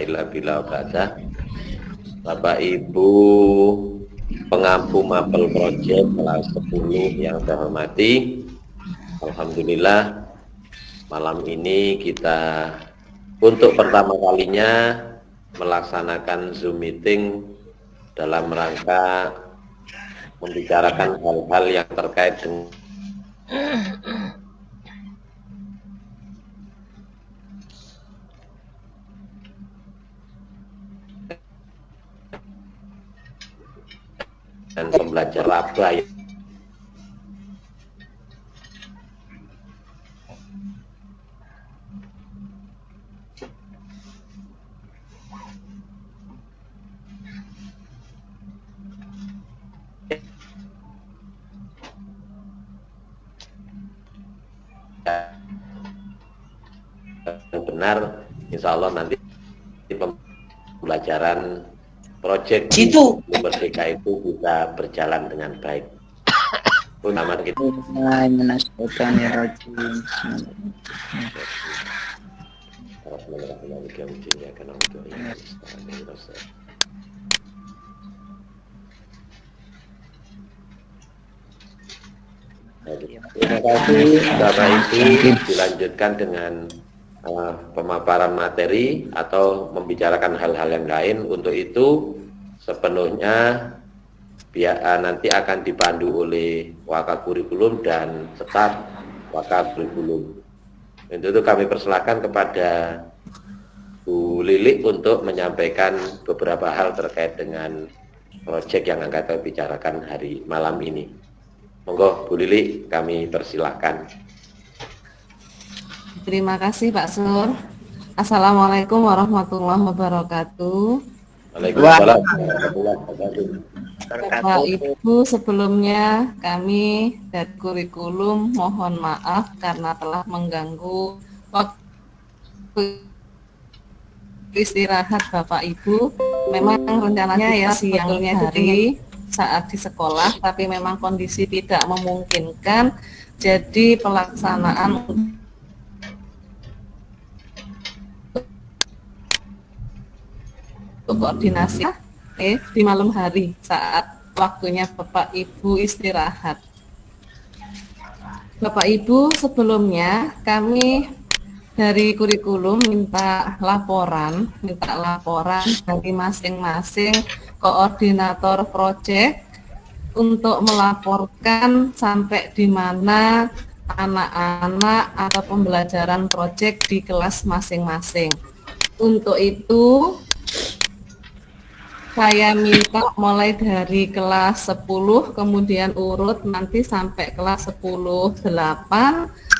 illa billah ba'da. Bapak Ibu pengampu mapel project kelas 10 yang saya hormati, alhamdulillah malam ini kita untuk pertama kalinya melaksanakan Zoom meeting dalam rangka membicarakan hal-hal yang terkait dengan pembelajar laba yang benar, insya Allah nanti pembelajaran proyek Merdeka itu bisa berjalan dengan baik. Nama kita. Terima kasih Bapak Ibu. Dilanjutkan dengan pemaparan materi atau membicarakan hal-hal yang lain. Untuk itu sepenuhnya nanti akan dipandu oleh Wakakurikulum dan staf Wakakurikulum. Untuk itu kami persilakan kepada Bu Lili untuk menyampaikan beberapa hal terkait dengan proyek yang akan kita bicarakan hari malam ini. Monggo Bu Lili, kami persilahkan. Terima kasih Pak Sur. Assalamualaikum warahmatullahi wabarakatuh. Waalaikumsalam warahmatullahi wabarakatuh. Bapak Ibu, sebelumnya kami dari kurikulum mohon maaf karena telah mengganggu waktu istirahat Bapak Ibu. Memang rencananya ya siangnya hari saat di sekolah, tapi memang kondisi tidak memungkinkan. Jadi pelaksanaan untuk koordinasi di malam hari saat waktunya Bapak Ibu istirahat. Bapak Ibu, sebelumnya kami dari kurikulum minta laporan dari masing-masing koordinator proyek untuk melaporkan sampai di mana anak-anak atau pembelajaran proyek di kelas masing-masing. Untuk itu saya minta mulai dari kelas 10 kemudian urut nanti sampai kelas 10-8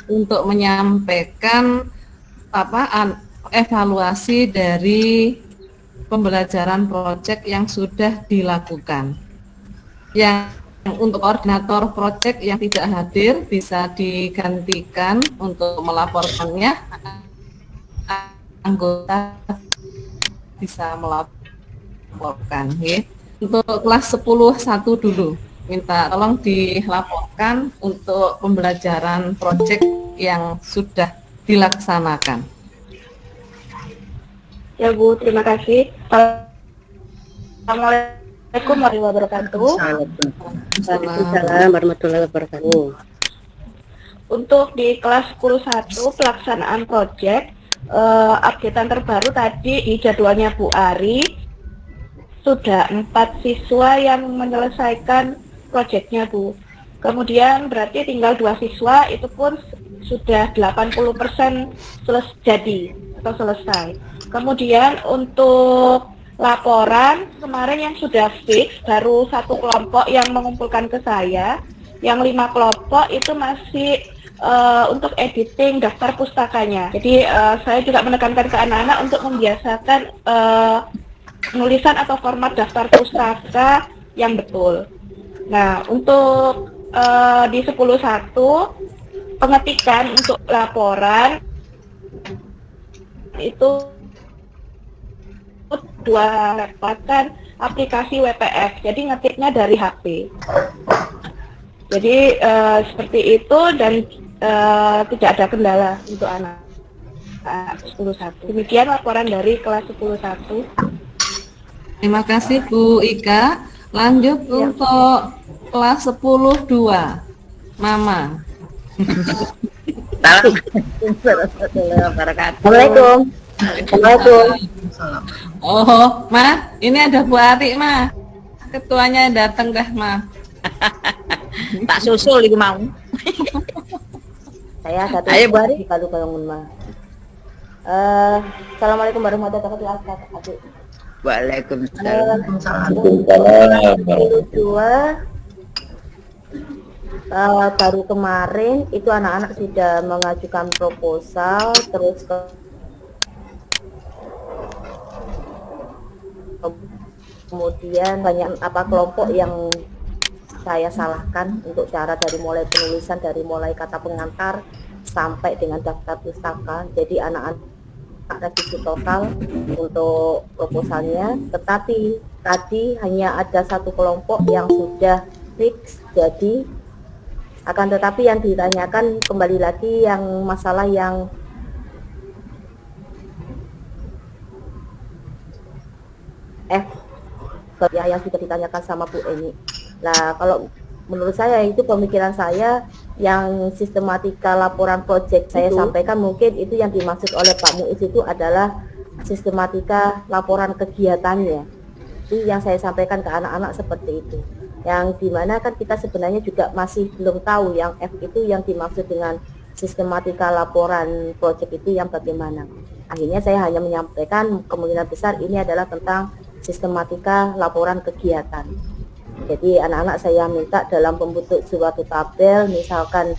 untuk menyampaikan evaluasi dari pembelajaran proyek yang sudah dilakukan. Yang untuk koordinator proyek yang tidak hadir bisa digantikan untuk melaporkannya, anggota bisa melaporkan. Ya. Untuk kelas 10-1 dulu, minta tolong dilaporkan untuk pembelajaran proyek yang sudah dilaksanakan. Ya Bu, terima kasih. Assalamualaikum warahmatullahi wabarakatuh. Waalaikumsalam warahmatullahi wabarakatuh. Untuk di kelas 10-1 pelaksanaan proyek, updatean terbaru tadi di jadwalnya Bu Ari, sudah 4 siswa yang menyelesaikan proyeknya Bu. Kemudian berarti tinggal 2 siswa, itu pun sudah 80% jadi atau selesai. Kemudian untuk laporan kemarin yang sudah fix baru 1 kelompok yang mengumpulkan ke saya, yang 5 kelompok itu masih untuk editing daftar pustakanya. Jadi saya juga menekankan ke anak-anak untuk membiasakan penulisan atau format daftar pustaka yang betul. Nah, untuk di 10.1 pengetikan untuk laporan itu dapatkan aplikasi WPF, jadi ngetiknya dari HP. Jadi seperti itu dan tidak ada kendala untuk anak. 10.1. Demikian laporan dari kelas 10.1. Terima kasih Bu Ika. Lanjut untuk kelas 10.2. Mama. Assalamualaikum. Assalamualaikum. Oh, Ma, ini ada Bu Ari, Ma. Ketuanya datang dah, Ma. Tak susul iku mau. Saya satu Ayo, Bu Ari. di Palu Bangun, Ma. Assalamualaikum warahmatullahi wabarakatuh. Waalaikumsalam. Dua baru kemarin itu anak-anak sudah mengajukan proposal, terus kemudian banyak kelompok yang saya salahkan untuk cara dari mulai penulisan, dari mulai kata pengantar sampai dengan daftar pustaka. Jadi anak-anak revisi total untuk proposalnya, tetapi tadi hanya ada satu kelompok yang sudah fix. Jadi akan tetapi yang ditanyakan kembali lagi yang masalah yang F ya, yang sudah ditanyakan sama Bu Eni. Nah, kalau menurut saya itu pemikiran saya yang sistematika laporan proyek saya sampaikan, mungkin itu yang dimaksud oleh Pak Muiz itu adalah sistematika laporan kegiatannya. Itu yang saya sampaikan ke anak-anak seperti itu. Yang dimana kan kita sebenarnya juga masih belum tahu yang F itu yang dimaksud dengan sistematika laporan proyek itu yang bagaimana. Akhirnya saya hanya menyampaikan kemungkinan besar ini adalah tentang sistematika laporan kegiatan. Jadi anak-anak saya minta dalam pembentuk suatu tabel, misalkan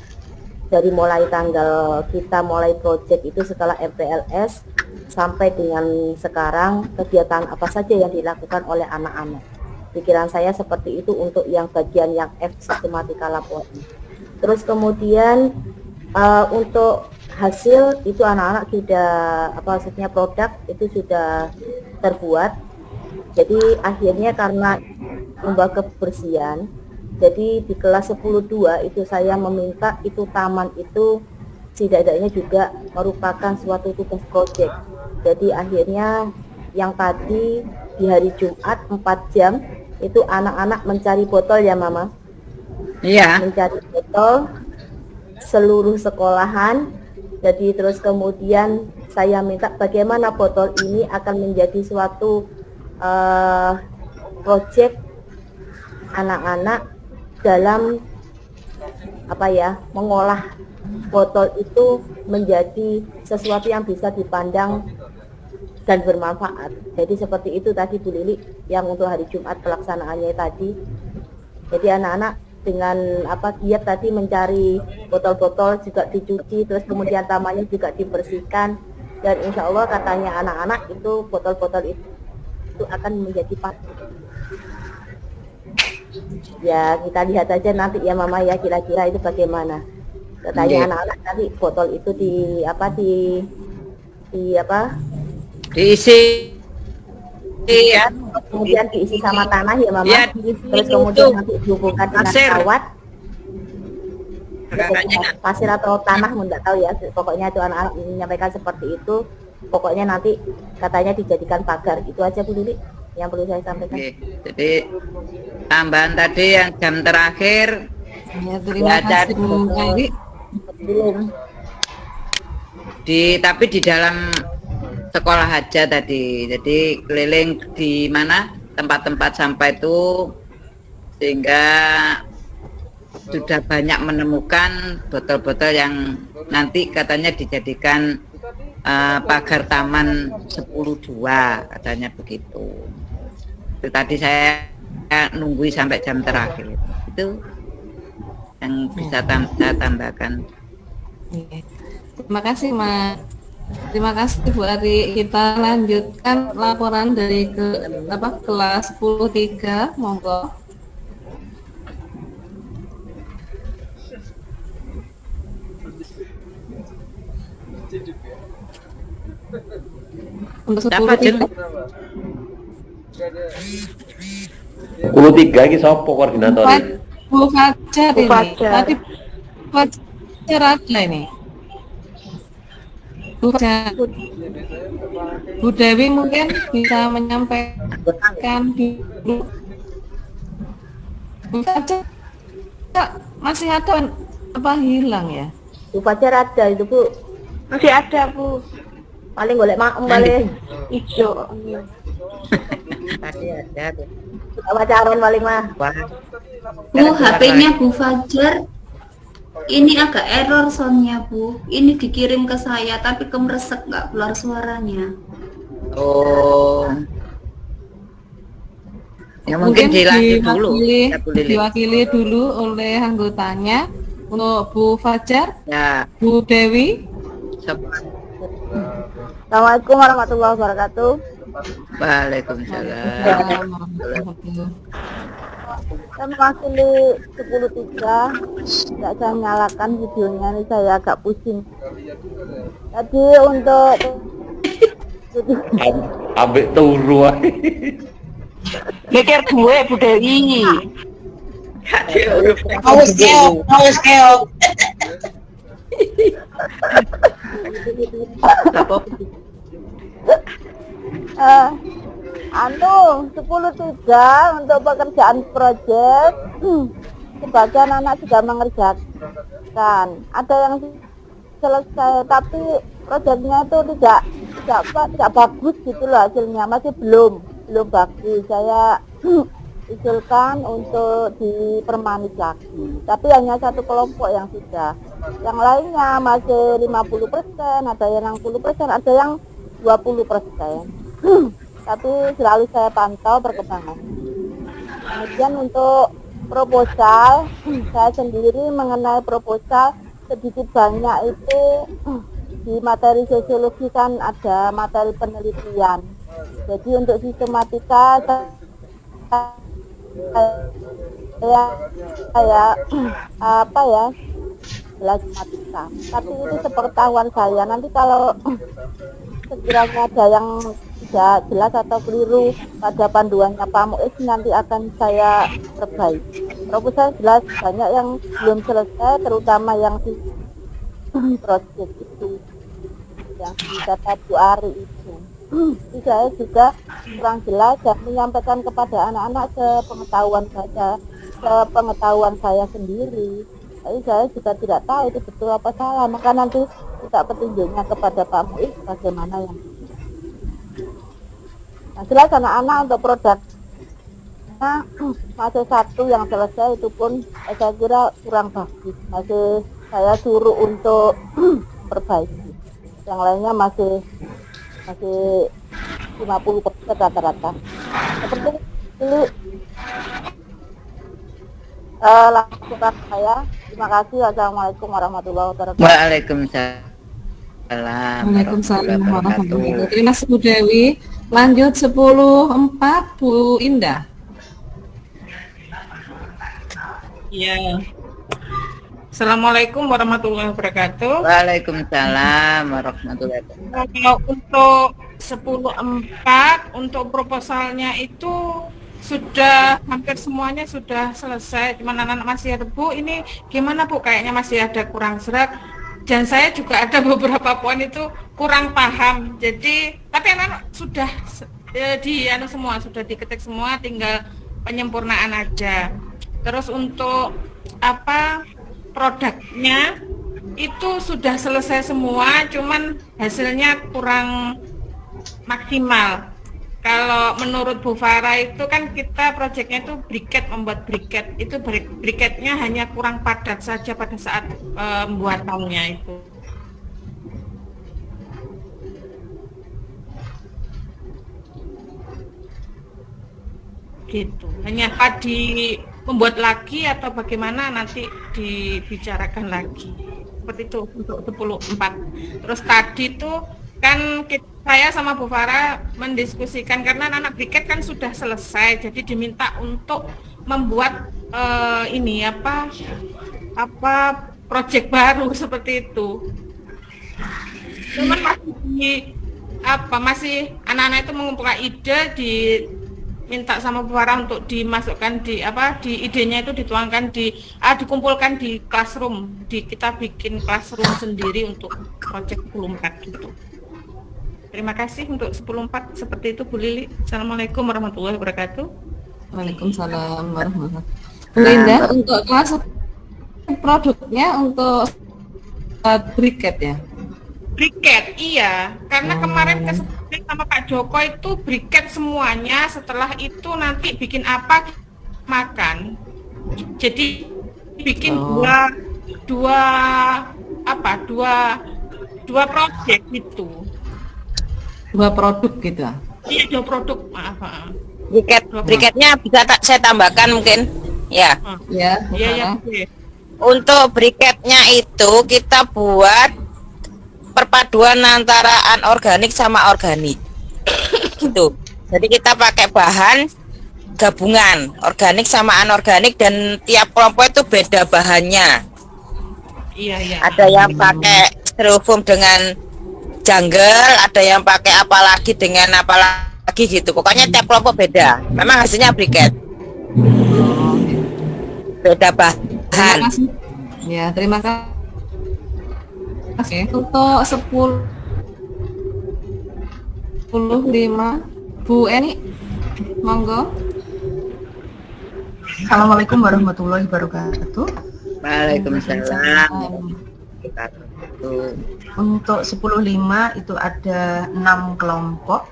dari mulai tanggal kita mulai proyek itu setelah MPLS sampai dengan sekarang kegiatan apa saja yang dilakukan oleh anak-anak. Pikiran saya seperti itu untuk yang bagian yang F sistematika laporan. Terus kemudian untuk hasil itu anak-anak sudah maksudnya produk itu sudah terbuat. Jadi akhirnya karena lomba kebersihan, jadi di kelas 10.2 itu saya meminta itu taman itu setidaknya juga merupakan suatu tugas proyek. Jadi akhirnya yang tadi di hari Jumat 4 jam itu anak-anak mencari botol ya Mama. Iya. Mencari botol seluruh sekolahan. Jadi terus kemudian saya minta bagaimana botol ini akan menjadi suatu proyek anak-anak dalam mengolah botol itu menjadi sesuatu yang bisa dipandang dan bermanfaat. Jadi seperti itu tadi Bu Lili yang untuk hari Jumat pelaksanaannya tadi. Jadi anak-anak dengan giat tadi mencari botol-botol juga dicuci, terus kemudian tamannya juga dibersihkan, dan insya Allah katanya anak-anak itu botol-botol itu akan menjadi ya kita lihat aja nanti ya Mama ya kira-kira itu bagaimana. Katanya anak-anak tadi botol itu diisi ya, kemudian diisi sama tanah ya Mama ya, terus kemudian nanti dihubungkan dengan kawat pasir atau tanah enggak tahu ya, pokoknya itu anak-anak menyampaikan seperti itu. Pokoknya nanti katanya dijadikan pagar. Itu aja Bu Lili yang perlu saya sampaikan. Oke. Jadi tambahan tadi yang jam terakhir Ya, terima kasih Bu Eri. Belum. tapi di dalam sekolah aja tadi. Jadi keliling di mana tempat-tempat sampah itu, sehingga sudah banyak menemukan botol-botol yang nanti katanya dijadikan pagar taman 10.2 katanya begitu. Itu tadi saya nunggu sampai jam terakhir. Itu yang bisa saya tambahkan. Terima kasih Ma. Terima kasih Bu Ari. Kita lanjutkan laporan dari kelas 10.3, monggo. Untuk 10.3 ini siapa koordinatornya? Bu Fajar ini. Fajar. Tadi Fajar ada ini. Bu Fajar. Bu Dewi mungkin bisa menyampaikan dulu. Bu Fajar masih ada apa hilang ya? Bu Fajar ada itu Bu, Masih ada, Bu. paling golek maem paling Ijo. Tadi ada tuh. pacaran paling mah. Wah. Bu, HP-nya Bu Fajar ini agak error soundnya Bu. Ini dikirim ke saya tapi kemeresek nggak keluar suaranya. Oh. Ya mungkin dilanjut dulu. Ya, Bu Lili. diwakili dulu oleh anggotanya untuk Bu Fajar, Ya, Bu Dewi. sobat. Assalamualaikum warahmatullahi wabarakatuh. Waalaikumsalam. Saya mewakili 10.3. Tidak saya nyalakan videonya, ini saya agak pusing. Jadi untuk Ambek turu ae. Mikir gue, Bu Dewi. Awas keok. anu 10.3 untuk pekerjaan proyek sebagian anak sudah mengerjakan, ada yang selesai tapi proyeknya itu tidak bagus gitu loh, hasilnya masih belum bagus. Saya usulkan untuk dipermanis lagi, tapi hanya satu kelompok yang sudah, yang lainnya masih 50%, ada yang 60%, ada yang 20%. Tapi selalu saya pantau perkembangan. Kemudian untuk proposal, saya sendiri mengenai proposal sedikit banyak itu di materi sosiologi kan ada materi penelitian. Jadi untuk sistematika saya apa ya, belajar matematika. Tapi itu sepengetahuan saya. Nanti kalau sekiranya ada yang tidak jelas atau keliru pada panduannya Pak Muiz, nanti akan saya perbaiki. Proposal jelas banyak yang belum selesai, terutama yang di proyek itu, yang di data Bu Ari itu. Jadi saya juga kurang jelas dan menyampaikan kepada anak-anak sepengetahuan saya sendiri. Jadi saya juga tidak tahu itu betul apa salah, maka nanti kita petunjuknya kepada Pak Muiz bagaimana yang nah, jelas anak-anak untuk produknya masih satu yang selesai, itu pun saya kira kurang bagus, masih saya suruh untuk perbaiki, yang lainnya masih 50% rata-rata. Seperti itu lakukan saya. Terima kasih. Assalamualaikum warahmatullahi wabarakatuh. Waalaikumsalam. Waalaikumsalam warahmatullahi wabarakatuh. Terima kasih Bu Dewi. Lanjut 10.4 Bu Indah. Ya. Assalamualaikum warahmatullahi wabarakatuh. Waalaikumsalam warahmatullahi wabarakatuh. Kalau untuk 10.4 untuk proposalnya itu sudah hampir semuanya sudah selesai. Cuman anak-anak masih ada, Bu, ini gimana Bu? Kayaknya masih ada kurang serak. Dan saya juga ada beberapa poin itu kurang paham. Jadi, tapi anak-anak sudah semua sudah diketik semua, tinggal penyempurnaan aja. Terus untuk produknya itu sudah selesai semua, cuman hasilnya kurang maksimal. Kalau menurut Bu Farah itu kan kita proyeknya itu briket, membuat briket, itu briketnya hanya kurang padat saja pada saat pembuatannya itu. Gitu. Hanya membuat lagi atau bagaimana nanti dibicarakan lagi. Seperti itu untuk 10.4. Terus tadi tuh kan saya sama Bu Farah mendiskusikan karena anak briket kan sudah selesai, jadi diminta untuk membuat proyek baru seperti itu. Cuman masih anak-anak itu mengumpulkan ide minta sama Bu Farah untuk dimasukkan di di idenya itu dituangkan dikumpulkan di classroom, kita bikin classroom sendiri untuk project 10.4 gitu. Terima kasih untuk 10.4 seperti itu Bu Lili. Assalamualaikum warahmatullahi wabarakatuh. Waalaikumsalam warahmatullahi wabarakatuh. Bu Linda, untuk kelas produknya untuk briket ya? Briket, iya. Karena kemarin kesepakatan sama Pak Joko itu briket semuanya. Setelah itu nanti bikin apa makan. Jadi bikin dua project itu. Dua produk gitu. Iya, dua produk. Maaf. Briketnya bisa saya tambahkan mungkin. Ya. Iya. Untuk briketnya itu kita buat perpaduan antara anorganik sama organik. Gitu. Jadi kita pakai bahan gabungan organik sama anorganik dan tiap kelompok itu beda bahannya. Iya. Ada yang pakai styrofoam dengan jungle, ada yang pakai apalagi dengan apalagi gitu. Pokoknya tiap kelompok beda. Memang hasilnya briket. Beda bahan. Terima kasih. Ya, terima kasih. Untuk 10.5 Bu Eni, monggo. Assalamualaikum warahmatullahi wabarakatuh. Waalaikumsalam. Untuk 10.5 itu ada 6 kelompok,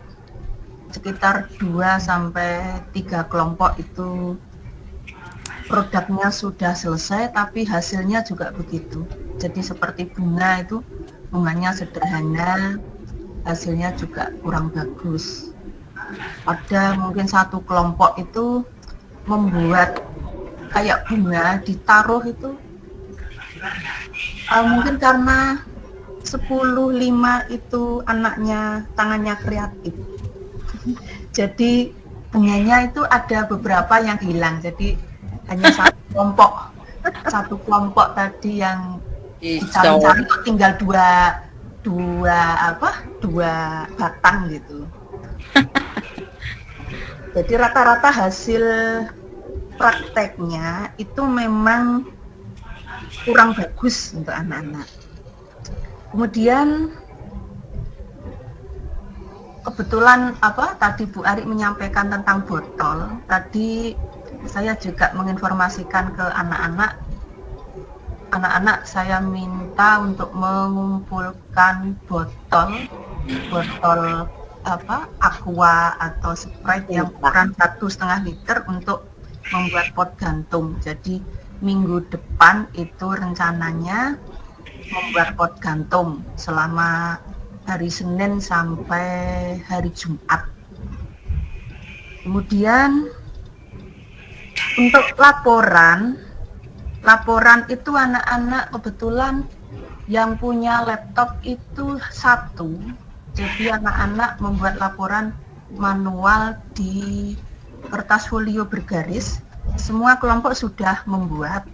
sekitar 2 sampai 3 kelompok itu produknya sudah selesai, tapi hasilnya juga begitu. Jadi seperti bunga itu, bunganya sederhana, hasilnya juga kurang bagus. Ada mungkin satu kelompok itu membuat kayak bunga ditaruh itu, mungkin karena 10.5 itu anaknya tangannya kreatif. Jadi bunganya itu ada beberapa yang hilang, jadi hanya satu kelompok tadi yang dicari-cari tinggal dua batang gitu. Jadi rata-rata hasil prakteknya itu memang kurang bagus untuk anak-anak. Kemudian kebetulan tadi Bu Ari menyampaikan tentang botol. Tadi saya juga menginformasikan ke anak-anak saya minta untuk mengumpulkan botol aqua atau Sprite yang ukuran 1,5 liter untuk membuat pot gantung. Jadi minggu depan itu rencananya membuat pot gantung selama hari Senin sampai hari Jumat. Kemudian untuk laporan itu anak-anak kebetulan yang punya laptop itu 1. Jadi anak-anak membuat laporan manual di kertas folio bergaris. Semua kelompok sudah membuat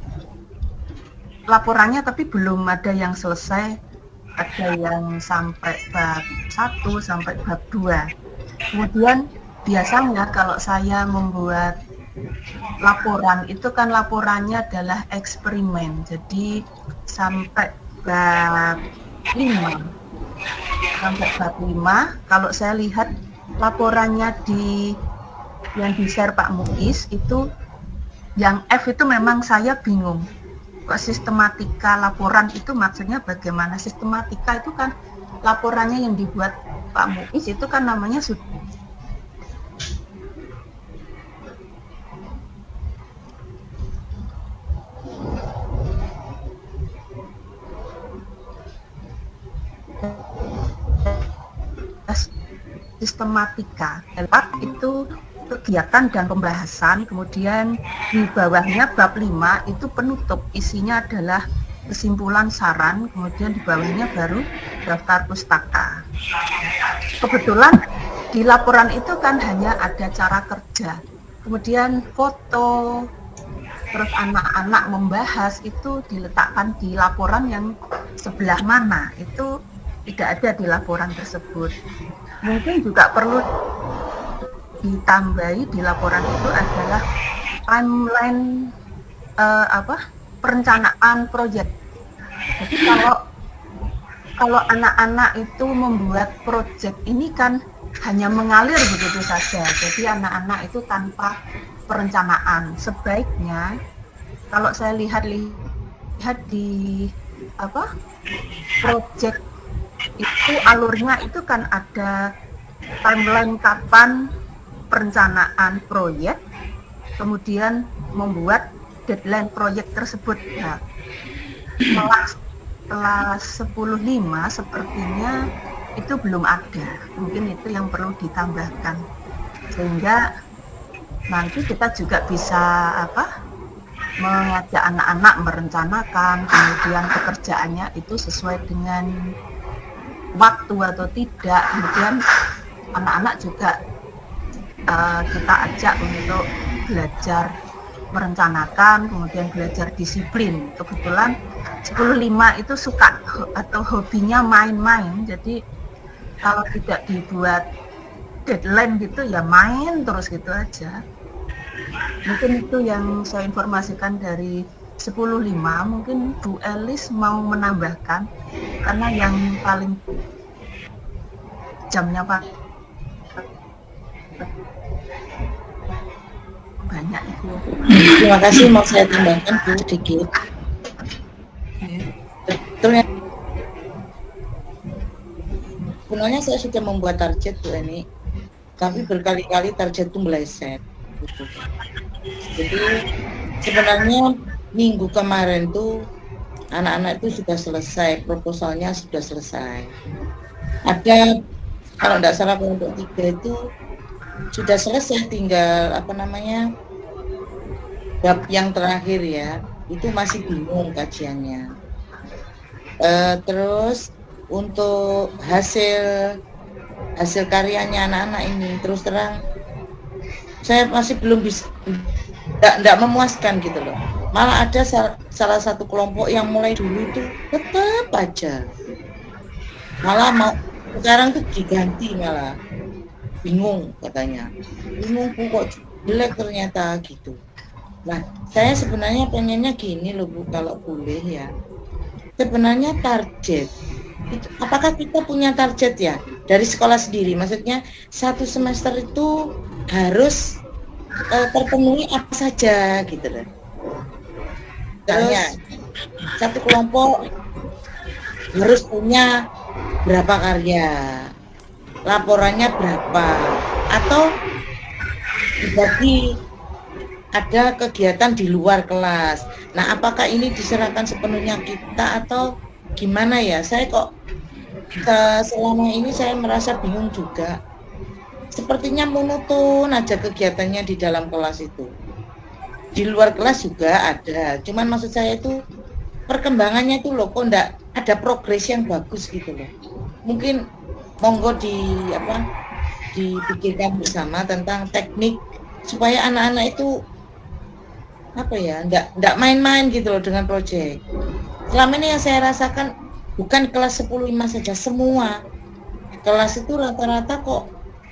laporannya, tapi belum ada yang selesai. Ada yang sampai bab 1 sampai bab 2. Kemudian biasanya kalau saya membuat laporan itu kan laporannya adalah eksperimen, jadi sampai bab 5 kalau saya lihat laporannya yang di share Pak Muiz itu yang F itu memang saya bingung kok sistematika laporan itu maksudnya bagaimana. Sistematika itu kan laporannya yang dibuat Pak Muiz itu kan namanya sudah sistematika. Bab itu kegiatan dan pembahasan, kemudian di bawahnya bab 5 itu penutup, isinya adalah kesimpulan saran, kemudian di bawahnya baru daftar pustaka. Kebetulan di laporan itu kan hanya ada cara kerja, kemudian foto, terus anak-anak membahas itu diletakkan di laporan yang sebelah mana, itu tidak ada di laporan tersebut. Mungkin juga perlu ditambahi di laporan itu adalah timeline perencanaan proyek. Jadi kalau anak-anak itu membuat proyek ini kan hanya mengalir begitu saja. Jadi anak-anak itu tanpa perencanaan. Sebaiknya kalau saya lihat di proyek itu alurnya itu kan ada timeline kapan perencanaan proyek, kemudian membuat deadline proyek tersebut. Nah, setelah 10.5 sepertinya itu belum ada. Mungkin itu yang perlu ditambahkan. Sehingga nanti kita juga bisa mengajak anak-anak merencanakan, kemudian pekerjaannya itu sesuai dengan waktu atau tidak. Kemudian anak-anak juga kita ajak untuk belajar merencanakan, kemudian belajar disiplin. Kebetulan 10.5 itu suka atau hobinya main-main, jadi kalau tidak dibuat deadline gitu ya main terus gitu aja. Mungkin itu yang saya informasikan dari 10.5. Mungkin Bu Elis mau menambahkan, karena yang paling jamnya Pak banyak itu. Terima kasih, mau saya tambahkan Bu sedikit. Betul ya. Sebenarnya saya sudah membuat target Bu Eni, tapi berkali-kali target itu meleset. Jadi sebenarnya minggu kemarin tuh anak-anak itu sudah selesai, proposalnya sudah selesai. Ada, kalau tidak salah kelompok 3 itu sudah selesai, tinggal bab yang terakhir ya, itu masih bingung kajiannya. Terus untuk hasil karyanya anak-anak ini terus terang saya masih belum bisa, tidak memuaskan gitu loh. Malah ada salah satu kelompok yang mulai dulu itu tetap aja malah mau sekarang tuh diganti, malah bingung katanya, bingung kok jelek ternyata gitu. Nah, saya sebenarnya pengennya gini loh Bu, kalau boleh ya, sebenarnya target itu, apakah kita punya target ya dari sekolah sendiri, maksudnya satu semester itu harus terpenuhi apa saja gitu loh. Terus satu kelompok harus punya berapa karya, laporannya berapa, atau dibagi ada kegiatan di luar kelas. Nah, apakah ini diserahkan sepenuhnya kita atau gimana ya? Saya kok selama ini saya merasa bingung juga. Sepertinya monoton aja kegiatannya di dalam kelas itu. Di luar kelas juga ada. Cuman maksud saya itu perkembangannya itu loh, kok enggak ada progres yang bagus gitu loh. Mungkin monggo dipikirkan bersama tentang teknik supaya anak-anak itu enggak main-main gitu loh dengan proyek. Selama ini yang saya rasakan bukan kelas 10.5 saja, semua kelas itu rata-rata kok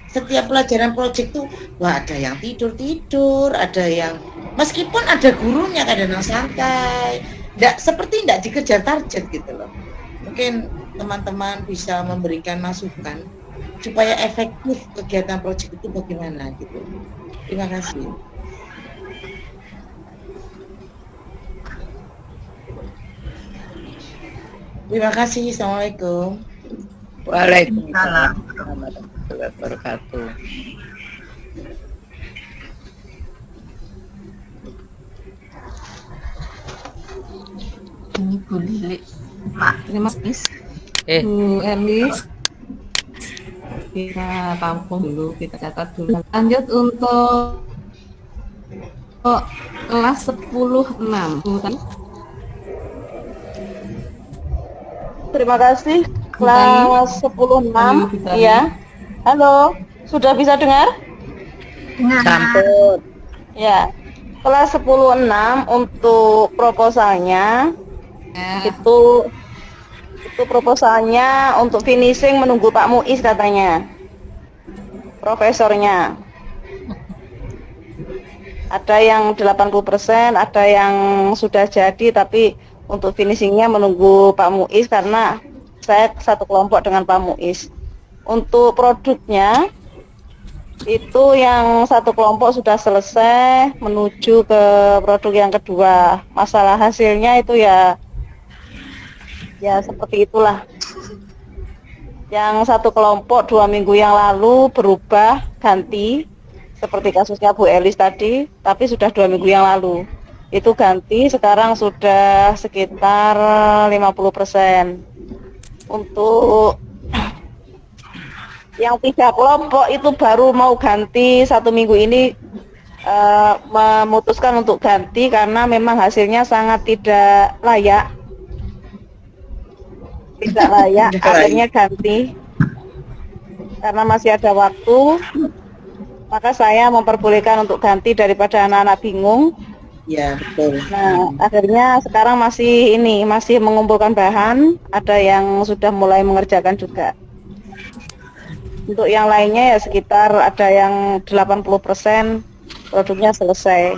setiap pelajaran proyek tuh ada yang tidur, ada yang meskipun ada gurunya kadang santai, seperti enggak dikejar target gitu loh. Mungkin teman-teman bisa memberikan masukan supaya efektif kegiatan proyek itu bagaimana gitu. Terima kasih. Terima kasih. Assalamualaikum. Waalaikumsalam warahmatullahi wabarakatuh. Ini Bu Lili, Pak, terima kasih. Bu Elis, kita tampung dulu, kita catat dulu. Lanjut untuk kelas 10.6. Terima kasih. Kelas 10.6. Iya. Halo, sudah bisa dengar? Sampun. Ya. Kelas 10.6 untuk proposalnya itu proposalnya untuk finishing menunggu Pak Muiz katanya. Profesornya. Ada yang 80%, ada yang sudah jadi tapi untuk finishingnya menunggu Pak Muiz karena saya satu kelompok dengan Pak Muiz. Untuk produknya itu yang satu kelompok sudah selesai menuju ke produk yang kedua. Masalah hasilnya itu ya seperti itulah. Yang satu kelompok 2 minggu yang lalu berubah ganti seperti kasusnya Bu Elis tadi, tapi sudah 2 minggu yang lalu itu ganti, sekarang sudah sekitar 50%. Untuk yang 3 kelompok itu baru mau ganti 1 minggu ini, memutuskan untuk ganti karena memang hasilnya sangat tidak layak, akhirnya ganti karena masih ada waktu. Maka saya memperbolehkan untuk ganti daripada anak-anak bingung. Ya, betul. Nah, akhirnya sekarang masih mengumpulkan bahan, ada yang sudah mulai mengerjakan juga. Untuk yang lainnya ya sekitar ada yang 80% produknya selesai.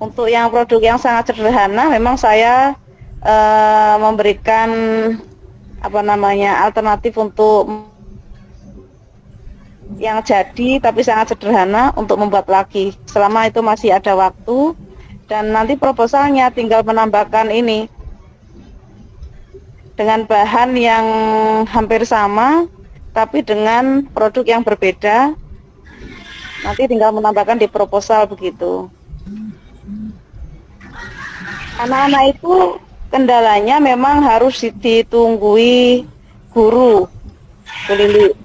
Untuk yang produk yang sangat sederhana, memang saya memberikan alternatif untuk yang jadi tapi sangat sederhana untuk membuat lagi selama itu masih ada waktu, dan nanti proposalnya tinggal menambahkan ini dengan bahan yang hampir sama tapi dengan produk yang berbeda, nanti tinggal menambahkan di proposal begitu. Anak-anak itu kendalanya memang harus ditunggui guru.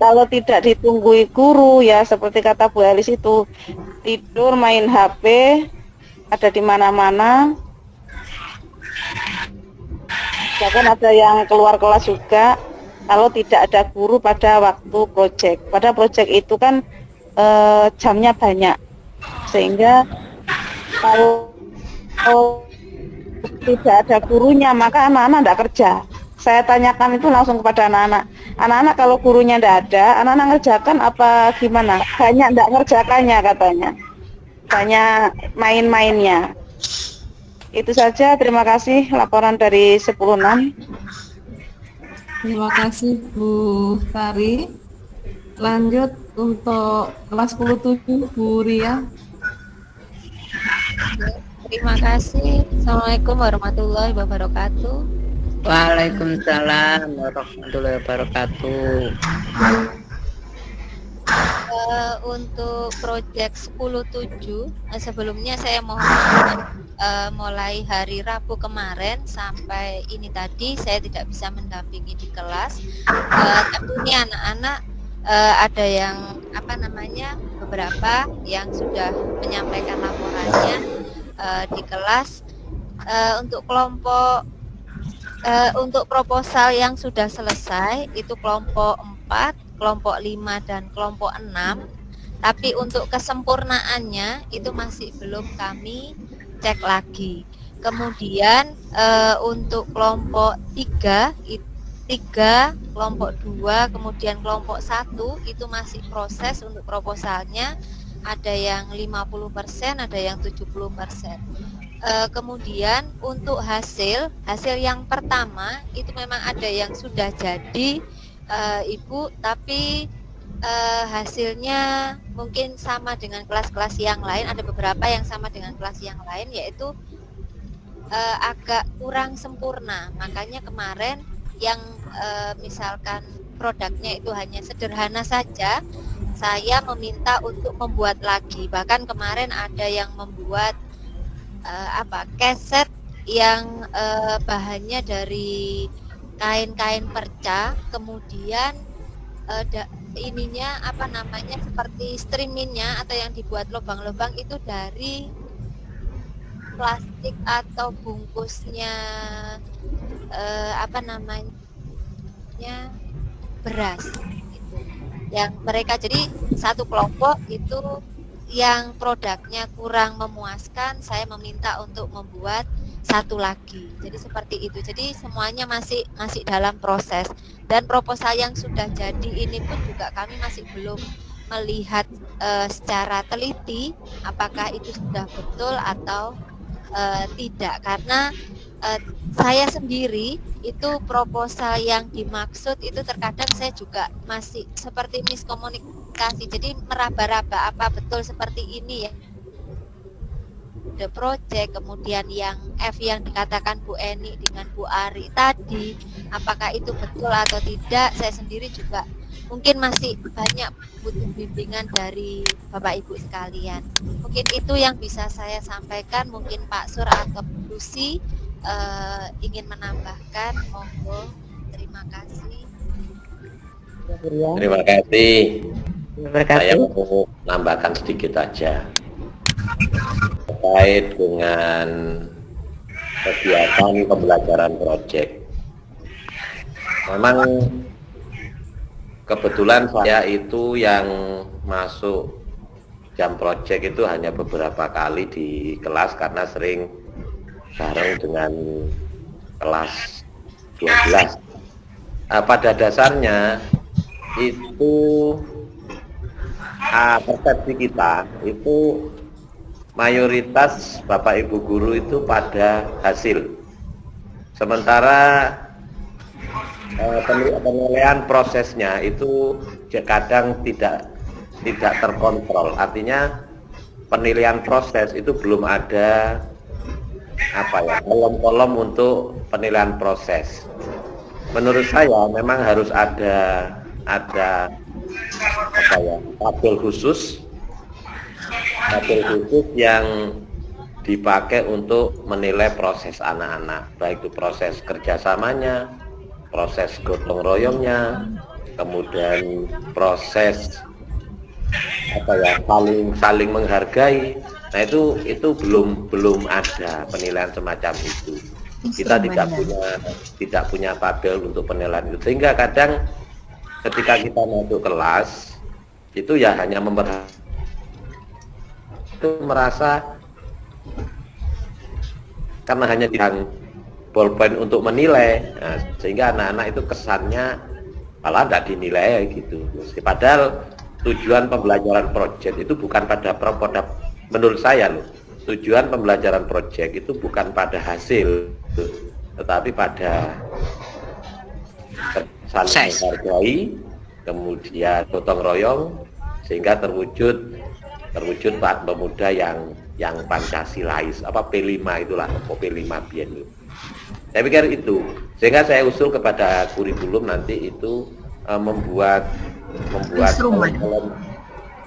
Kalau tidak ditunggui guru ya seperti kata Bu Elis itu, tidur main HP ada di mana-mana. Bahkan ada yang keluar kelas juga kalau tidak ada guru pada waktu proyek. Pada proyek itu kan jamnya banyak, sehingga kalau tidak ada gurunya maka anak-anak tidak kerja. Saya tanyakan itu langsung kepada anak-anak. Anak-anak kalau gurunya tidak ada, anak-anak ngerjakan apa gimana? Banyak tidak ngerjakannya katanya. Banyak main-mainnya. Itu saja, terima kasih laporan dari 10.6. Terima kasih Bu Tari. Lanjut untuk kelas 10.7 Bu Ria. Terima kasih. Assalamualaikum warahmatullahi wabarakatuh. Waalaikumsalam warahmatullahi wabarakatuh. Untuk proyek 10.7, sebelumnya saya mohon mulai hari Rabu kemarin sampai ini tadi saya tidak bisa mendampingi di kelas. Tapi ini anak-anak ada yang beberapa yang sudah menyampaikan laporannya di kelas. Untuk kelompok untuk proposal yang sudah selesai itu kelompok 4, kelompok 5 dan kelompok 6. Tapi untuk kesempurnaannya itu masih belum kami cek lagi. Kemudian untuk kelompok 3, kelompok 2, kemudian kelompok 1 itu masih proses untuk proposalnya. Ada yang 50%, ada yang 70%. Kemudian untuk hasil yang pertama itu memang ada yang sudah jadi Ibu, tapi hasilnya mungkin sama dengan kelas-kelas yang lain. Ada beberapa yang sama dengan kelas yang lain, yaitu agak kurang sempurna. Makanya kemarin yang misalkan produknya itu hanya sederhana saja, saya meminta untuk membuat lagi. Bahkan kemarin ada yang membuat keset yang bahannya dari kain-kain perca, kemudian seperti streamingnya atau yang dibuat lubang-lubang itu dari plastik atau bungkusnya beras gitu. Yang mereka, jadi satu kelompok itu yang produknya kurang memuaskan, saya meminta untuk membuat satu lagi. Jadi seperti itu. Jadi semuanya masih dalam proses. Dan proposal yang sudah jadi ini pun juga kami masih belum melihat secara teliti apakah itu sudah betul atau tidak, karena saya sendiri itu proposal yang dimaksud itu terkadang saya juga masih seperti miskomunikasi, jadi meraba-raba apa betul seperti ini ya the project, kemudian yang F yang dikatakan Bu Eni dengan Bu Ari tadi, apakah itu betul atau tidak, saya sendiri juga mungkin masih banyak butuh bimbingan dari Bapak Ibu sekalian. Mungkin itu yang bisa saya sampaikan. Mungkin Pak Sur atau Bu Lucy ingin menambahkan, monggo. Terima kasih. Terima kasih. Saya mau menambahkan sedikit aja terkait dengan kegiatan pembelajaran proyek. Memang kebetulan saya itu yang masuk jam proyek itu hanya beberapa kali di kelas karena sering bareng dengan kelas 12. Pada dasarnya itu persepsi kita itu mayoritas Bapak Ibu guru itu pada hasil. Sementara penilaian prosesnya itu kadang tidak terkontrol. Artinya penilaian proses itu belum ada kolom-kolom untuk penilaian proses. Menurut saya memang harus ada tabel khusus yang dipakai untuk menilai proses anak-anak, baik itu proses kerjasamanya, proses gotong royongnya, kemudian proses saling menghargai. Nah itu belum ada penilaian semacam itu. Kita tidak punya tabel untuk penilaian itu, sehingga kadang ketika kita masuk kelas itu ya hanya merasa karena hanya yang ballpoint untuk menilai, nah, sehingga anak-anak itu kesannya malah tidak dinilai gitu. Padahal tujuan pembelajaran proyek itu bukan pada menurut saya loh, tujuan pembelajaran proyek itu bukan pada hasil, tetapi pada saling menghargai, kemudian gotong royong, sehingga terwujud Pak pemuda yang Pancasilais, P5 itulah, P5 biyen itu. Saya pikir itu, sehingga saya usul kepada kurikulum nanti itu membuat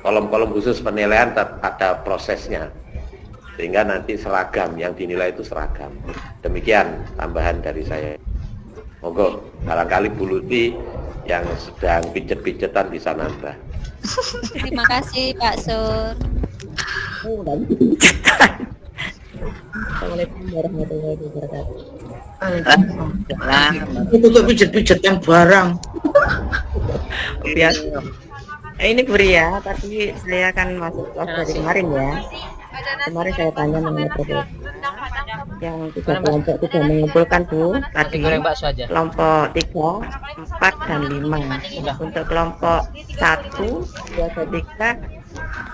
kolom-kolom khusus penilaian pada prosesnya, sehingga nanti seragam, yang dinilai itu seragam. Demikian tambahan dari saya. Monggo, barangkali Bu Luti yang sedang pijet-pijetan bisa nambah. Terima kasih Pak Sur. Assalamualaikum warahmatullahi wabarakatuh. Itu tuh pijet-pijetan barang. Biasa. Ini Bu Ria, tapi saya akan masuk kelas dari kemarin ya. Kemarin saya tanya mengenai program yang 3 kelompok sudah mengumpulkan Bu. Tadi kelompok 3, 4, dan 5. Untuk kelompok 1, 2, 3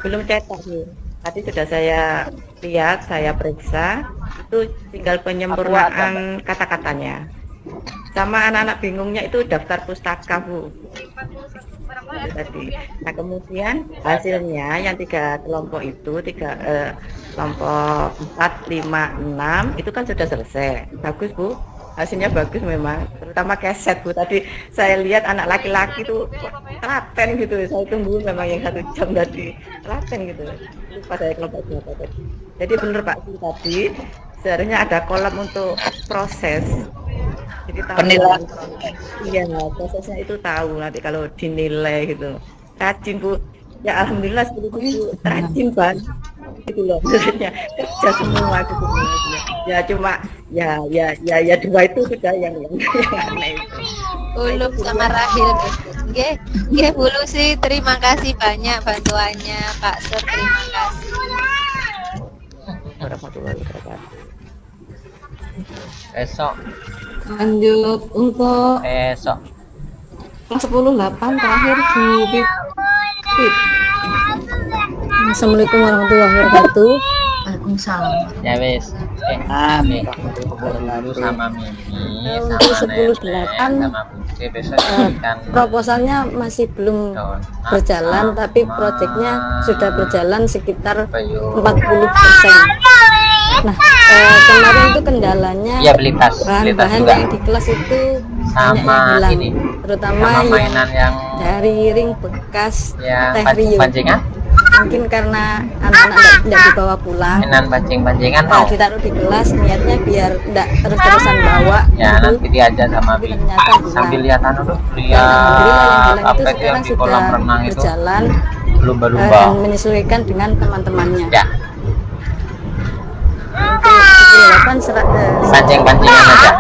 belum cetak Bu. Tadi sudah saya lihat, saya periksa, itu tinggal penyempurnaan kata-katanya. Sama anak-anak bingungnya itu daftar pustaka Bu. Itu tadi. Nah kemudian hasilnya yang 3 kelompok itu, kelompok 4, 5, 6 itu kan sudah selesai. Bagus Bu, hasilnya bagus memang, terutama keset Bu. Tadi saya lihat anak laki-laki itu telaten gitu, saya tunggu memang yang 1 jam tadi telaten gitu. Itu pas saya kelompok 2 tadi. Jadi benar Pak Su tadi, seharusnya ada kolom untuk proses. Jadi penilaian, iya prosesnya itu tahu nanti kalau dinilai gitu. Rajin Bu, ya alhamdulillah seperti itu, rajin Ban, gitu loh. Maksudnya kerja semua gitu. Ya cuma ya 2 itu sudah yang aneh itu. Ulum sama Rahil. Nggih Bu Lucy, terima kasih banyak bantuannya Pak Sur, terima kasih. Warahmatullahi wabarakatuh. Esok Lanjut untuk kelas 10-8 terakhir Bu Pipit. Assalamualaikum warahmatullahi wabarakatuh. Waalaikumsalam. Ya wis. Amin. Dulu sama Mimi, Untuk sama 10.8 sama Budi besok ikan. proposalnya masih belum berjalan, tapi proyeknya sudah berjalan sekitar 40%. Nah, kemarin itu kendalanya Iya, beli tas bahan-bahan juga. yang di kelas itu banyak Sama yang hilang, ini, terutama sama mainan yang dari ring bekas yang teh Rio. pancingan, Mungkin karena anak-anak tidak dibawa pulang, mainan pancing-pancingan mau. ditaruh di kelas, niatnya biar tidak terus-terusan bawa. Ya gitu. nanti diajar sama Bi. Ternyata Sambil lihat anu tuh, Dan alhamdulillah yang lihat hilang itu apa itu yang sekarang di kolam sudah renang itu berjalan lumba-lumba. dan menyesuaikan dengan teman-temannya. Ya, Untuk 10.8 pancing-pancingan aja.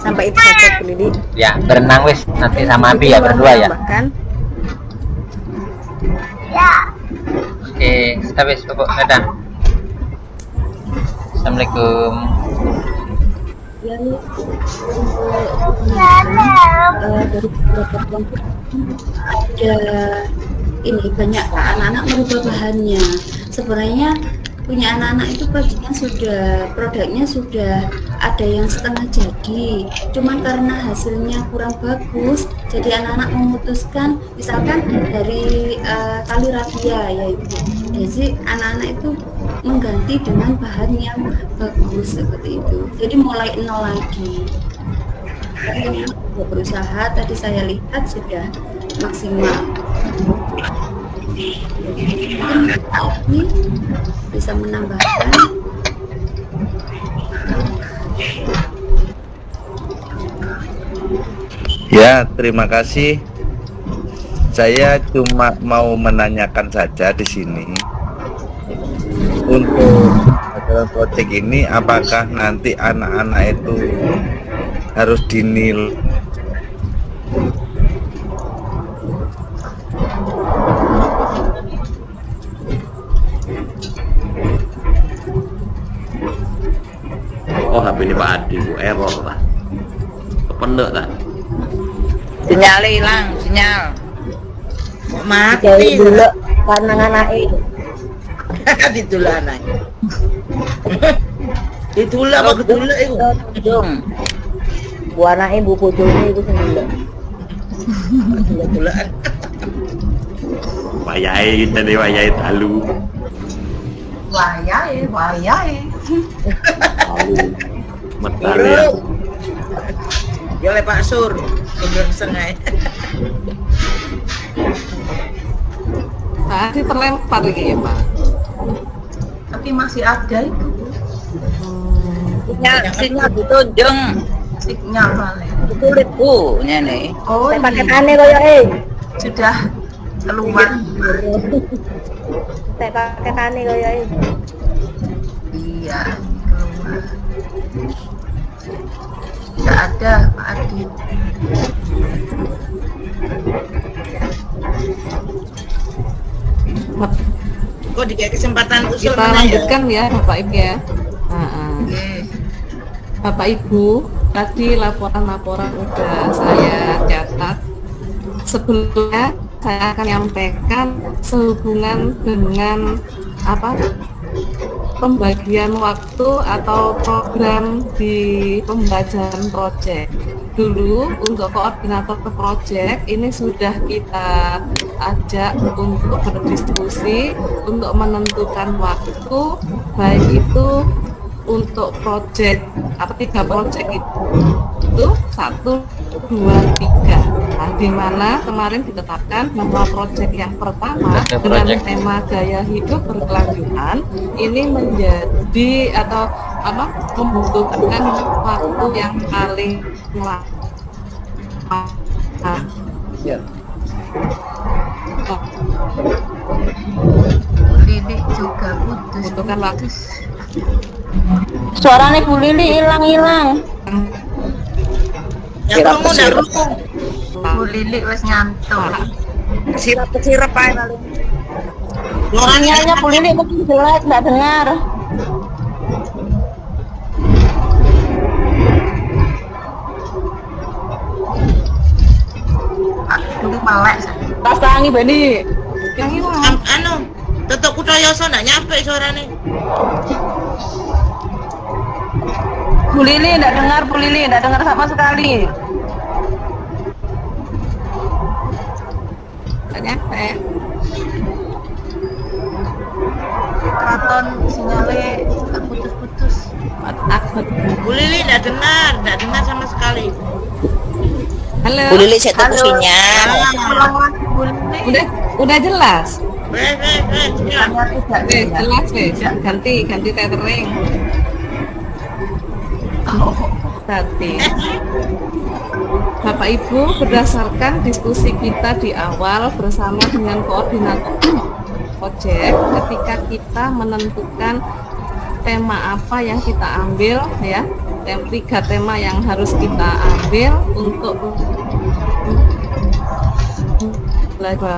sampai itu saja Bu Lili. Ya, berenang wis nanti sama Bi ya berdua ya. Menambahkan, Oke, kita wis pokok dadah. Assalamualaikum. Dari beberapa kelompok ada ini banyak anak-anak merubah bahannya. Sebenarnya punya anak-anak itu produknya sudah ada yang setengah jadi, cuman karena hasilnya kurang bagus, jadi anak-anak memutuskan misalkan dari tali rafia yaitu, jadi anak-anak itu mengganti dengan bahan yang bagus seperti itu, jadi mulai nol lagi. Tapi sudah berusaha, tadi saya lihat sudah maksimal. Mungkin bisa menambahkan. Ya, terima kasih. Saya cuma mau menanyakan saja di sini. Untuk dalam proyek ini, apakah nanti anak-anak itu harus dinilai? Oh, HP ini Pak Adi, Bu, error lah. Kepenek lah. Sinyal hilang, sinyal. Jadi dulu pandangan anak Ditulak anak. Ditulak apa ketulak itu? Bu anak ibu bojone itu sendiri. Tulak. Wayai kita nih, wayai talu. Wayai. Metal ya. Ya oleh Pak Sur, kemudian sengai. Tadi terlempar ya Pak. Tapi masih ada itu. Sinyal ditunjung. Sinyal balik. Sulit Bu, nih. Oh, paketane koyo sudah keluar. Saya paketane koyo Iya, keluar. Tidak ada Pak Adi. Kok dikasih kesempatan usul Kita lanjutkan ya Bapak Ibu ya. Bapak Ibu, tadi laporan-laporan udah saya catat. Sebelumnya saya akan menyampaikan sehubungan dengan pembagian waktu atau program di pembelajaran proyek. Dulu untuk koordinator ke proyek ini sudah kita ajak untuk berdiskusi untuk menentukan waktu, baik itu untuk proyek 3 proyek itu 1, 2, 3. Nah, di mana kemarin ditetapkan bahwa proyek yang pertama dengan tema gaya hidup berkelanjutan ini menjadi atau membutuhkan waktu yang paling lama. Lili juga putus. Butuhkan waktu. Suaranya Bu Lili hilang. Bu Lili wes nyantuk. Kesirap aja. Suaranya Bu Lili mungkin jelek, nggak dengar. Dulu melek. Tas tangi Beni. Anu Tetok Kutoyoso nggak nyampe suaranya. Bu Lili enggak dengar, Bu Lili enggak dengar sama sekali. Enggak nyampe. Keraton sinyalnya putus-putus. Takut. Bu Lili nggak dengar sama sekali. Halo. Bu Lili saya tunggu sinyal. Udah jelas. Jelas. Jelas wes. Ganti tethering. Berarti Bapak Ibu, berdasarkan diskusi kita di awal bersama dengan koordinator project, ketika kita menentukan tema apa yang kita ambil ya, 3 tema yang harus kita ambil untuk belajar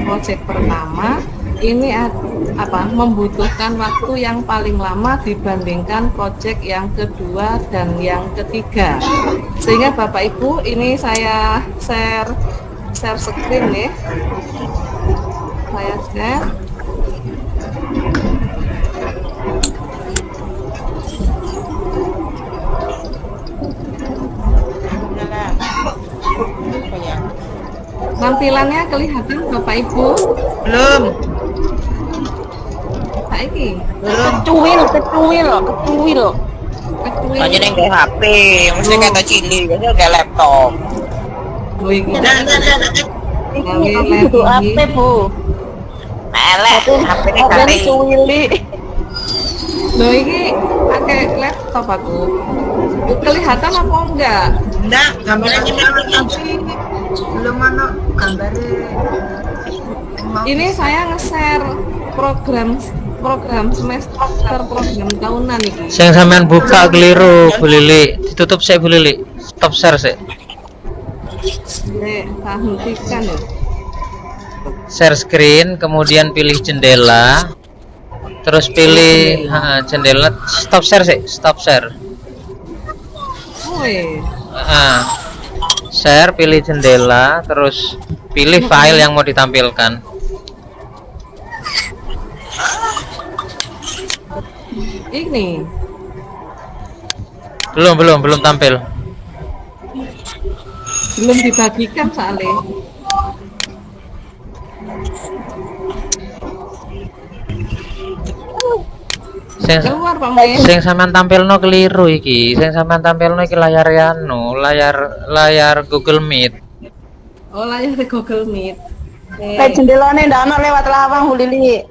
project pertama ini membutuhkan waktu yang paling lama dibandingkan project yang kedua dan yang ketiga. Sehingga Bapak Ibu, ini saya share screen nih. Saya share. Tampilannya kelihatan Bapak Ibu? Belum. Saiki. Kecuil. Hanya neng HP, mesti kata cili, biasanya kayak laptop. Itu apa Bu? Melek, HP ini kali. Loh ini pakai laptop aku. Kelihatan apa enggak? Enggak, gambarnya Belum mana gambarnya. Ini saya nge-share program semester, program tahunan ini. Yang sampean buka keliru, Bu Lili. Ditutup saya, Bu Lili. Stop share saya. Saya hentikan ya. Share screen, kemudian pilih jendela, terus pilih jendela. Stop share sih, stop share. Share, pilih jendela, terus pilih file yang mau ditampilkan. Ini belum tampil. Belum dibagikan soalnya. Keluar Pak Mes. Sing sampean tampilno keliru iki. Sing sampean tampilno iki layar layar Google Meet. Oh, layar Google Meet. Kayak jendelane ndak ono lewat lawang Bu Lili.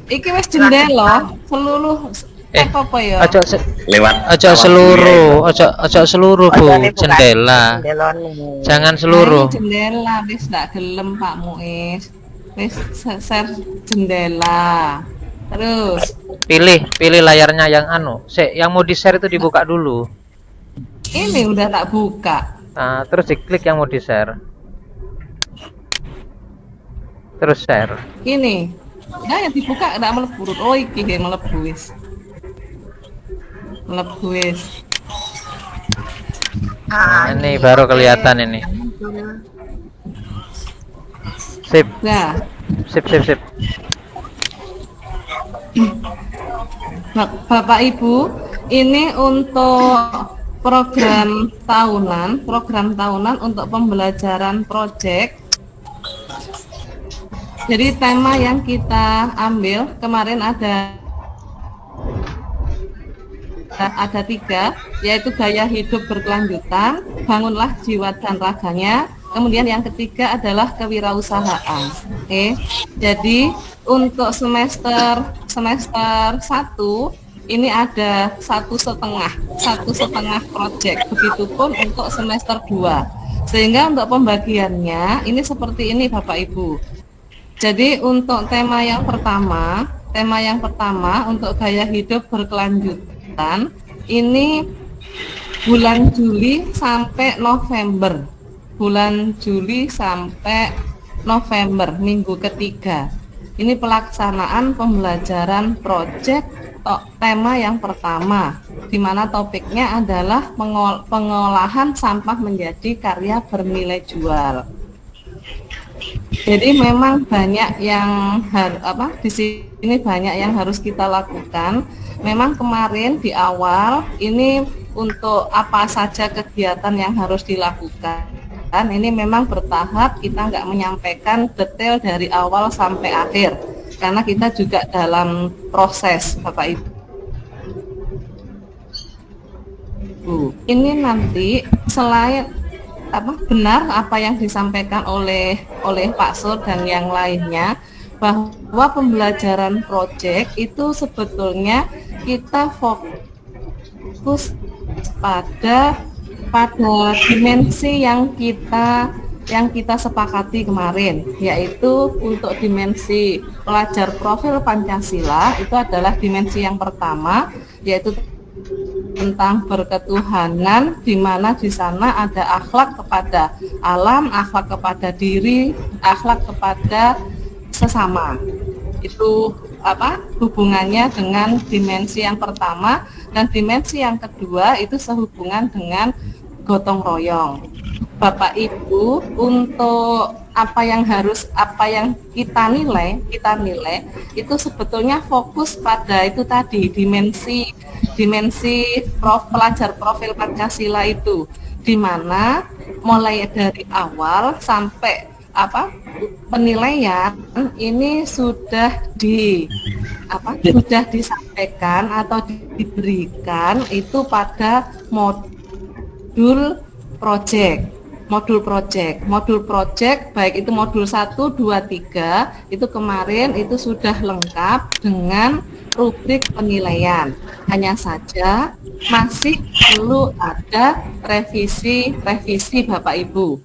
Iki wis jendela seluruh apa ya? Lewat Ojo seluruh Bu, jendela. Jangan seluruh. Jendela wis ndak gelem Pak Muis. Wis share jendela. Terus pilih layarnya yang yang mau di-share itu dibuka dulu. Ini udah tak buka. Nah, terus diklik yang mau di-share. Terus share. Ini. Nah, yang dibuka enggak mlebu. Oh, iki nggih mlebu wis. Nah, ini baru kelihatan ini. Sip. Nah. Sip. Bapak Ibu, ini untuk program tahunan untuk pembelajaran project. Jadi tema yang kita ambil kemarin ada 3, yaitu gaya hidup berkelanjutan, bangunlah jiwa dan raganya. Kemudian yang ketiga adalah kewirausahaan. Jadi untuk semester 1 ini ada 1,5 project. Begitupun untuk semester 2. Sehingga untuk pembagiannya ini seperti ini Bapak Ibu. Jadi untuk tema yang pertama untuk gaya hidup berkelanjutan ini bulan Juli sampai November. Minggu ketiga. Ini pelaksanaan pembelajaran project tema yang pertama, di mana topiknya adalah pengolahan sampah menjadi karya bernilai jual. Jadi memang banyak yang di sini banyak yang harus kita lakukan. Memang kemarin di awal ini untuk apa saja kegiatan yang harus dilakukan. Ini memang bertahap, kita nggak menyampaikan detail dari awal sampai akhir karena kita juga dalam proses, Bapak Ibu. Ini nanti selain benar apa yang disampaikan oleh Pak Sur dan yang lainnya, bahwa pembelajaran proyek itu sebetulnya kita fokus pada dimensi yang kita sepakati kemarin, yaitu untuk dimensi pelajar profil Pancasila itu adalah dimensi yang pertama, yaitu tentang berketuhanan, di mana di sana ada akhlak kepada alam, akhlak kepada diri, akhlak kepada sesama. Itu hubungannya dengan dimensi yang pertama, dan dimensi yang kedua itu sehubungan dengan gotong royong. Bapak Ibu, untuk apa yang kita nilai itu sebetulnya fokus pada itu tadi, dimensi pelajar profil Pancasila itu, di mana mulai dari awal sampai penilaian ini sudah disampaikan atau diberikan itu pada modul project baik itu modul 1, 2, 3 itu kemarin itu sudah lengkap dengan rubrik penilaian. Hanya saja masih perlu ada revisi Bapak Ibu.